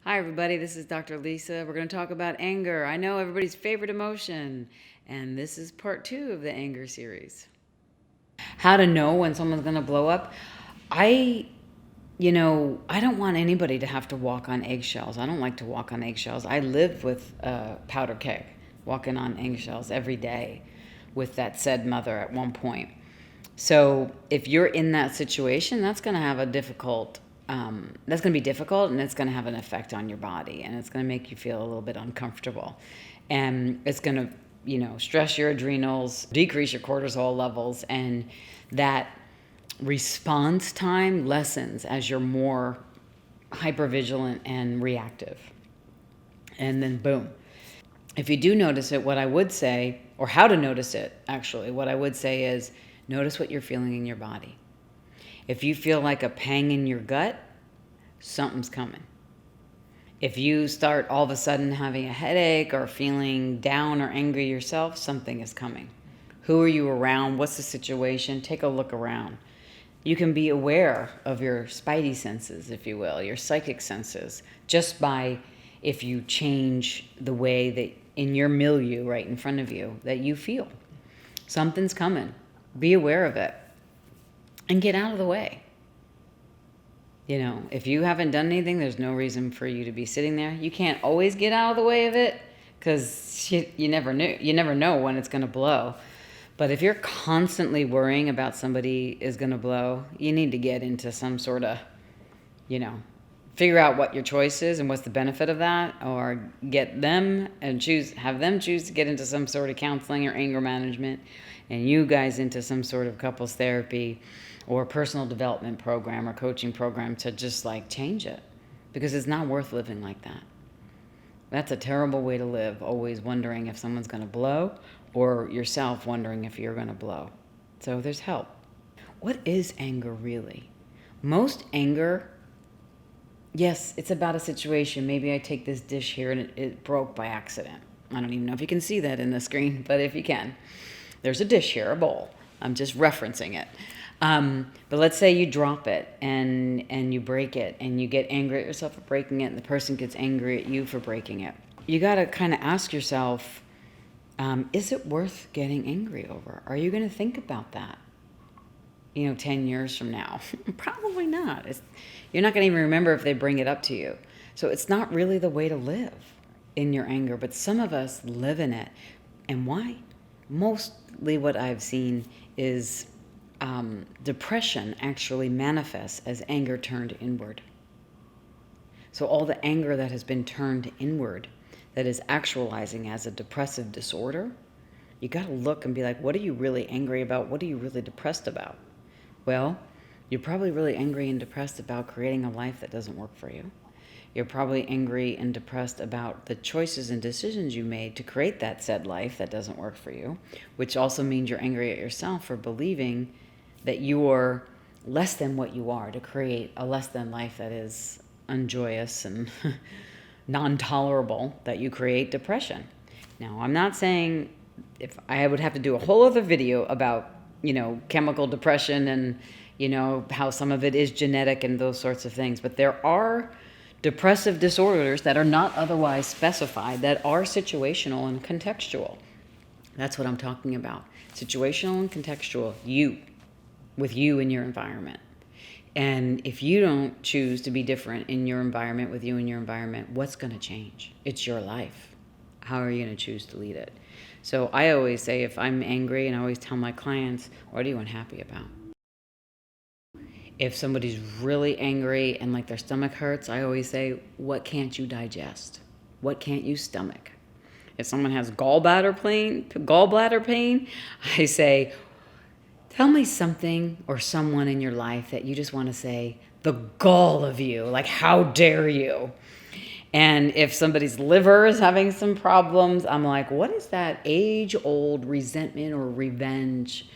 Hi, everybody. This is Dr. Lisa. We're going to talk about anger. I know everybody's favorite emotion, and this is part 2 of the anger series. How to know when someone's going to blow up. I, I don't want anybody to have to walk on eggshells. I don't like to walk on eggshells. I live with a powder keg, walking on eggshells every day with that said mother at one point. So if you're in that situation, that's going to have that's going to be difficult, and it's going to have an effect on your body, and it's going to make you feel a little bit uncomfortable. And it's going to, stress your adrenals, decrease your cortisol levels, and that response time lessens as you're more hypervigilant and reactive. And then boom. If you do notice it, what I would say, or how to notice it actually, what I would say is notice what you're feeling in your body. If you feel like a pang in your gut, something's coming. If you start all of a sudden having a headache or feeling down or angry yourself, something is coming. Who are you around? What's the situation? Take a look around. You can be aware of your spidey senses, if you will, your psychic senses, just by if you change the way that in your milieu right in front of you that you feel. Something's coming. Be aware of it and get out of the way. If you haven't done anything, there's no reason for you to be sitting there. You can't always get out of the way of it because you never know when it's going to blow. But if you're constantly worrying about somebody is going to blow, you need to get into some sort of, figure out what your choice is and what's the benefit of that, or get them and have them choose to get into some sort of counseling or anger management, and you guys into some sort of couples therapy or personal development program or coaching program to just change it, because it's not worth living like that. That's a terrible way to live, always wondering if someone's going to blow, or yourself wondering if you're going to blow. So there's help. What is anger really? Most anger, yes, it's about a situation. Maybe I take this dish here and it broke by accident. I don't even know if you can see that in the screen, but if you can, there's a dish here, a bowl. I'm just referencing it. But let's say you drop it and you break it, and you get angry at yourself for breaking it, and the person gets angry at you for breaking it. You got to kind of ask yourself, is it worth getting angry over? Are you going to think about that 10 years from now? Probably not. You're not going to even remember if they bring it up to you. So it's not really the way to live in your anger, but some of us live in it. And why? Mostly what I've seen is depression actually manifests as anger turned inward. So all the anger that has been turned inward, that is actualizing as a depressive disorder, you got to look and be like, what are you really angry about? What are you really depressed about? Well, you're probably really angry and depressed about creating a life that doesn't work for you. You're probably angry and depressed about the choices and decisions you made to create that said life that doesn't work for you, which also means you're angry at yourself for believing that you're less than what you are to create a less than life that is unjoyous and non-tolerable, that you create depression. Now, I'm not saying, if I would have to do a whole other video about, chemical depression and, how some of it is genetic and those sorts of things, but there are depressive disorders that are not otherwise specified that are situational and contextual. That's what I'm talking about. Situational and contextual, with you in your environment. And if you don't choose to be different in your environment, with you in your environment, what's going to change? It's your life. How are you going to choose to lead it? So I always say, if I'm angry, and I always tell my clients, what are you unhappy about? If somebody's really angry and their stomach hurts, I always say, what can't you digest? What can't you stomach? If someone has gallbladder pain, I say, tell me something or someone in your life that you just want to say, the gall of you, how dare you? And if somebody's liver is having some problems, I'm like, what is that age-old resentment or revenge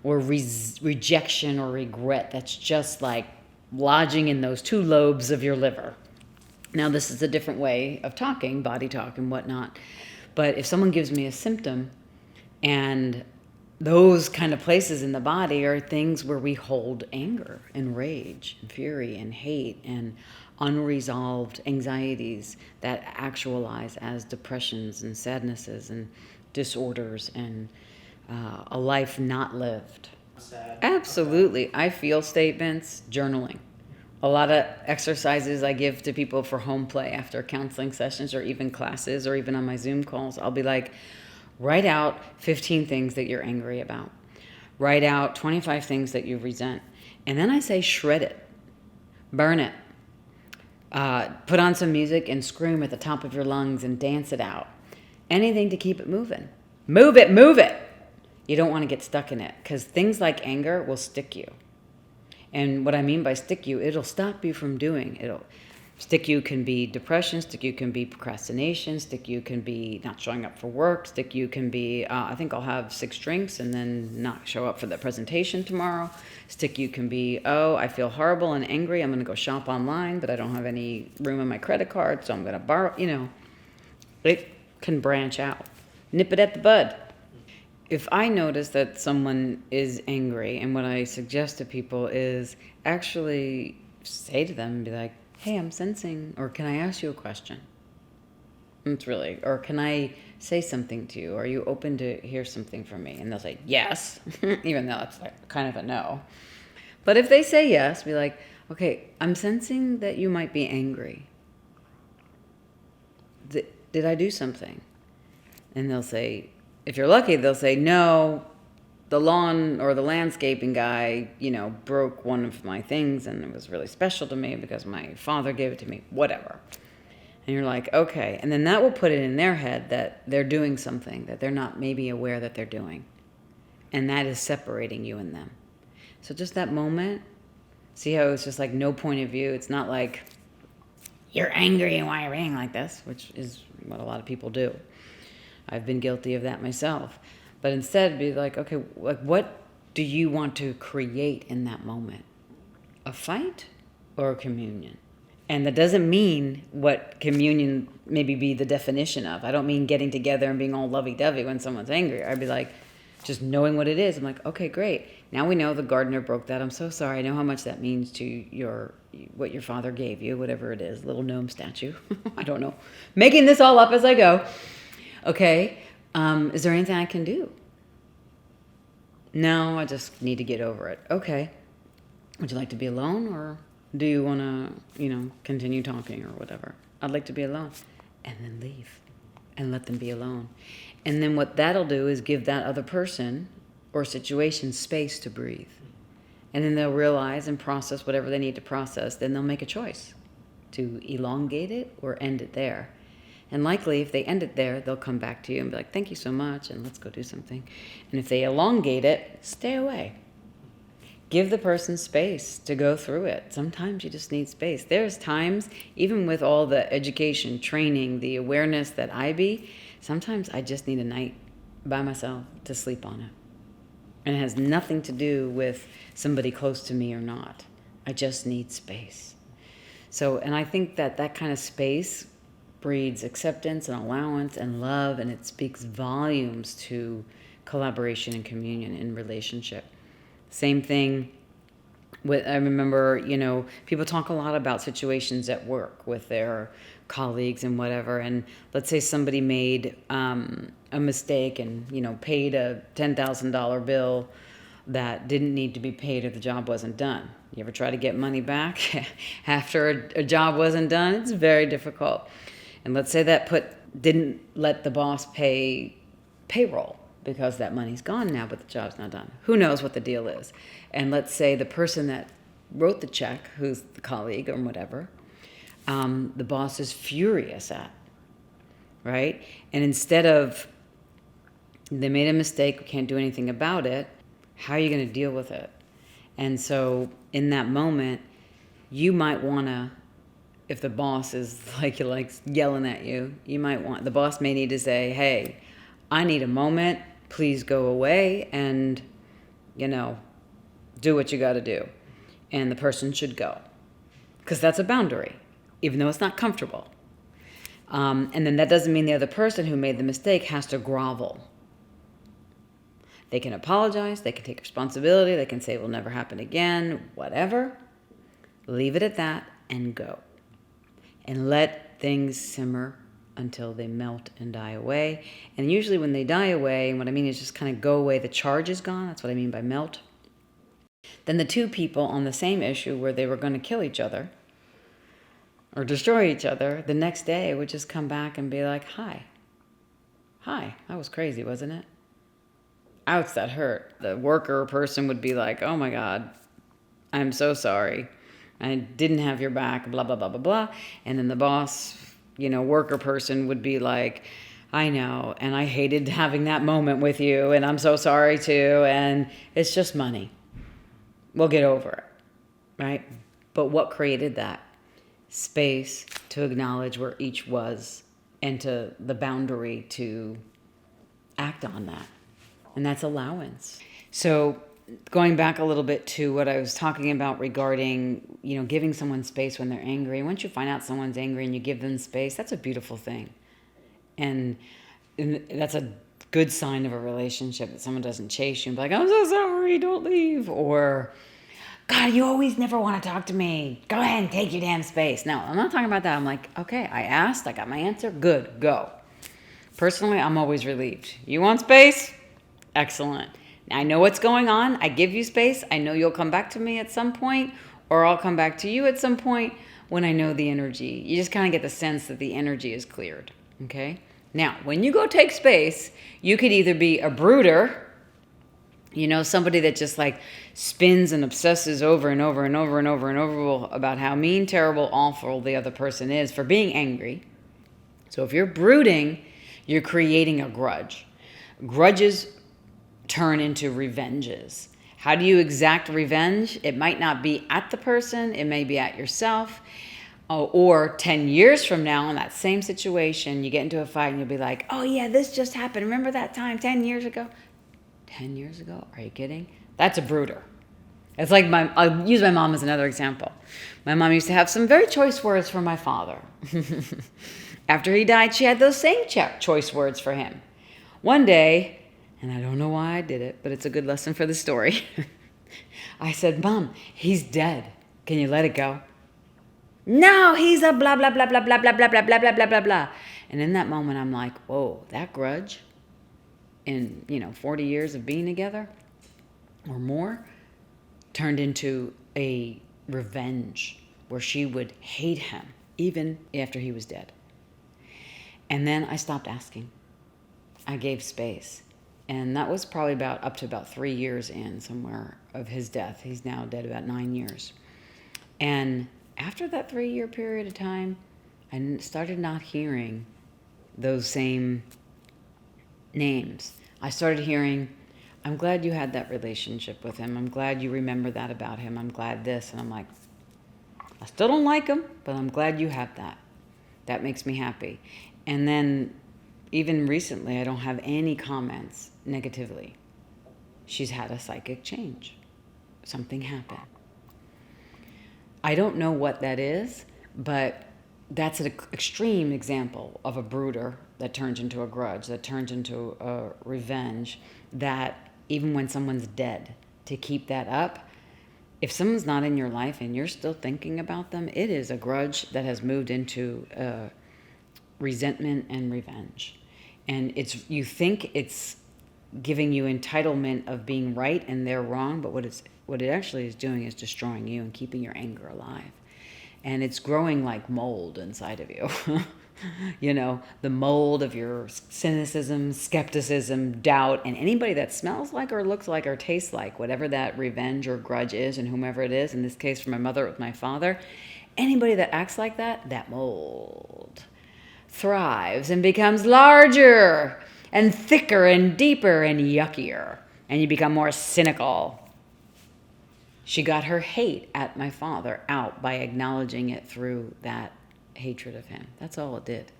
or rejection or regret that's just lodging in those two lobes of your liver? Now, this is a different way of talking, body talk and whatnot. But if someone gives me a symptom and those kind of places in the body are things where we hold anger and rage and fury and hate and unresolved anxieties that actualize as depressions and sadnesses and disorders and a life not lived. Sad. Absolutely. I feel statements, journaling. A lot of exercises I give to people for home play after counseling sessions or even classes or even on my Zoom calls. I'll be like, write out 15 things that you're angry about. Write out 25 things that you resent. And then I say shred it. Burn it. Put on some music and scream at the top of your lungs and dance it out. Anything to keep it moving. Move it, move it. You don't want to get stuck in it because things like anger will stick you. And what I mean by stick you, it'll stop you from doing. It'll stick you can be depression, stick you can be procrastination, stick you can be not showing up for work, stick you can be, I think I'll have 6 drinks and then not show up for the presentation tomorrow. Stick you can be, oh, I feel horrible and angry, I'm going to go shop online, but I don't have any room on my credit card, so I'm going to borrow, it can branch out. Nip it at the bud. If I notice that someone is angry, and what I suggest to people is actually say to them, be like, hey, I'm sensing, or can I ask you a question? It's really, or can I say something to you? Are you open to hear something from me? And they'll say, yes, even though it's like kind of a no. But if they say yes, be like, okay, I'm sensing that you might be angry. Did I do something? And they'll say, if you're lucky, they'll say, no, the lawn or the landscaping guy, broke one of my things and it was really special to me because my father gave it to me, whatever. And you're like, okay. And then that will put it in their head that they're doing something that they're not maybe aware that they're doing. And that is separating you and them. So just that moment, see how it's just like no point of view. It's not like you're angry and why you're being like this, which is what a lot of people do. I've been guilty of that myself. But instead, be like, okay, like what do you want to create in that moment? A fight or a communion? And that doesn't mean what communion maybe be the definition of. I don't mean getting together and being all lovey-dovey when someone's angry. I'd be like, just knowing what it is. I'm like, okay, great. Now we know the gardener broke that. I'm so sorry. I know how much that means to what your father gave you, whatever it is, little gnome statue. I don't know. Making this all up as I go. Okay, is there anything I can do? No, I just need to get over it. Okay. Would you like to be alone or do you want to, continue talking or whatever? I'd like to be alone. And then leave and let them be alone. And then what that'll do is give that other person or situation space to breathe. And then they'll realize and process whatever they need to process. Then they'll make a choice to elongate it or end it there. And likely, if they end it there, they'll come back to you and be like, thank you so much, and let's go do something. And if they elongate it, stay away. Give the person space to go through it. Sometimes you just need space. There's times, even with all the education, training, the awareness that I be, sometimes I just need a night by myself to sleep on it. And it has nothing to do with somebody close to me or not. I just need space. So, and I think that kind of space breeds acceptance and allowance and love, and it speaks volumes to collaboration and communion in relationship. Same thing with, I remember, people talk a lot about situations at work with their colleagues and whatever, and let's say somebody made a mistake and, paid a $10,000 bill that didn't need to be paid if the job wasn't done. You ever try to get money back after a job wasn't done? It's very difficult. And let's say that didn't let the boss pay payroll because that money's gone now, but the job's not done. Who knows what the deal is? And let's say the person that wrote the check, who's the colleague or whatever, the boss is furious at, right? And instead of, they made a mistake, we can't do anything about it, how are you going to deal with it? And so in that moment, you might want to, if the boss is like yelling at you, the boss may need to say, hey, I need a moment, please go away and, do what you got to do. And the person should go. Because that's a boundary, even though it's not comfortable. And then that doesn't mean the other person who made the mistake has to grovel. They can apologize. They can take responsibility. They can say it will never happen again, whatever. Leave it at that and go. And let things simmer until they melt and die away. And usually when they die away, and what I mean is just kind of go away, the charge is gone. That's what I mean by melt. Then the two people on the same issue where they were going to kill each other or destroy each other, the next day would just come back and be like, hi, that was crazy, wasn't it? Ouch, that hurt. The worker person would be like, oh my God, I'm so sorry. I didn't have your back, blah, blah, blah, blah, blah. And then the boss, worker person would be like, I know, and I hated having that moment with you, and I'm so sorry too, and it's just money. We'll get over it, right? But what created that? Space to acknowledge where each was and to the boundary to act on that. And that's allowance. So going back a little bit to what I was talking about regarding, giving someone space when they're angry. Once you find out someone's angry and you give them space, that's a beautiful thing. And that's a good sign of a relationship, that someone doesn't chase you and be like, I'm so sorry, don't leave. Or, God, you always never want to talk to me. Go ahead and take your damn space. No, I'm not talking about that. I'm like, okay, I asked, I got my answer, good, go. Personally, I'm always relieved. You want space? Excellent. I know what's going on. I give you space. I know you'll come back to me at some point, or I'll come back to you at some point when I know the energy. You just kind of get the sense that the energy is cleared, okay? Now, when you go take space, you could either be a brooder, somebody that just like spins and obsesses over and over and over and over and over about how mean, terrible, awful the other person is for being angry. So if you're brooding, you're creating a grudge. Grudges turn into revenges. How do you exact revenge? It might not be at the person. It may be at yourself. Or 10 years from now in that same situation, you get into a fight and you'll be like, oh yeah, this just happened. Remember that time 10 years ago? 10 years ago? Are you kidding? That's a brooder. It's like I'll use my mom as another example. My mom used to have some very choice words for my father. After he died, she had those same choice words for him. One day, and I don't know why I did it, but it's a good lesson for the story. I said, Mom, he's dead. Can you let it go? No, he's a blah, blah, blah, blah, blah, blah, blah, blah, blah, blah, blah, blah, blah. And in that moment, I'm like, whoa, that grudge in, 40 years of being together or more turned into a revenge where she would hate him even after he was dead. And then I stopped asking. I gave space. And that was probably up to about 3 years in somewhere of his death. He's now dead about 9 years. And after that 3-year period of time, I started not hearing those same names. I started hearing, I'm glad you had that relationship with him. I'm glad you remember that about him. I'm glad this. And I'm like, I still don't like him, but I'm glad you have that. That makes me happy. And then even recently, I don't have any comments negatively. She's had a psychic change. Something happened. I don't know what that is, but that's an extreme example of a brooder that turns into a grudge, that turns into a revenge, that even when someone's dead, to keep that up, if someone's not in your life and you're still thinking about them, it is a grudge that has moved into resentment and revenge. And you think it's giving you entitlement of being right and they're wrong, but what it actually is doing is destroying you and keeping your anger alive. And it's growing like mold inside of you. The mold of your cynicism, skepticism, doubt, and anybody that smells like or looks like or tastes like whatever that revenge or grudge is, and whomever it is, in this case for my mother, it was my father, anybody that acts like that mold thrives and becomes larger and thicker and deeper and yuckier, and you become more cynical. She got her hate at my father out by acknowledging it through that hatred of him. That's all it did.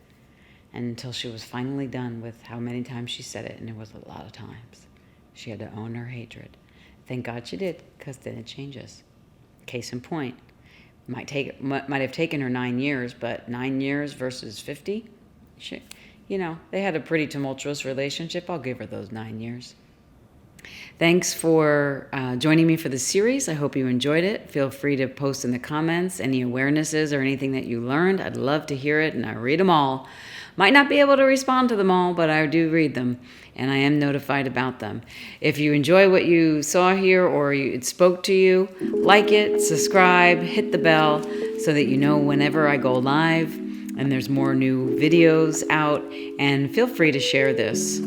And until she was finally done with how many times she said it, and it was a lot of times, she had to own her hatred. Thank God she did, because then it changes. Case in point, might have taken her 9 years, but 9 years versus 50, they had a pretty tumultuous relationship. I'll give her those 9 years. Thanks for joining me for this series. I hope you enjoyed it. Feel free to post in the comments any awarenesses or anything that you learned. I'd love to hear it, and I read them all. Might not be able to respond to them all, but I do read them, and I am notified about them. If you enjoy what you saw here or it spoke to you, like it, subscribe, hit the bell so that you know whenever I go live and there's more new videos out. And feel free to share this.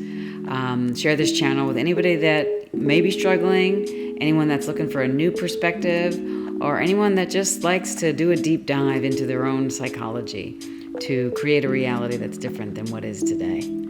Share this channel with anybody that may be struggling, anyone that's looking for a new perspective, or anyone that just likes to do a deep dive into their own psychology to create a reality that's different than what is today.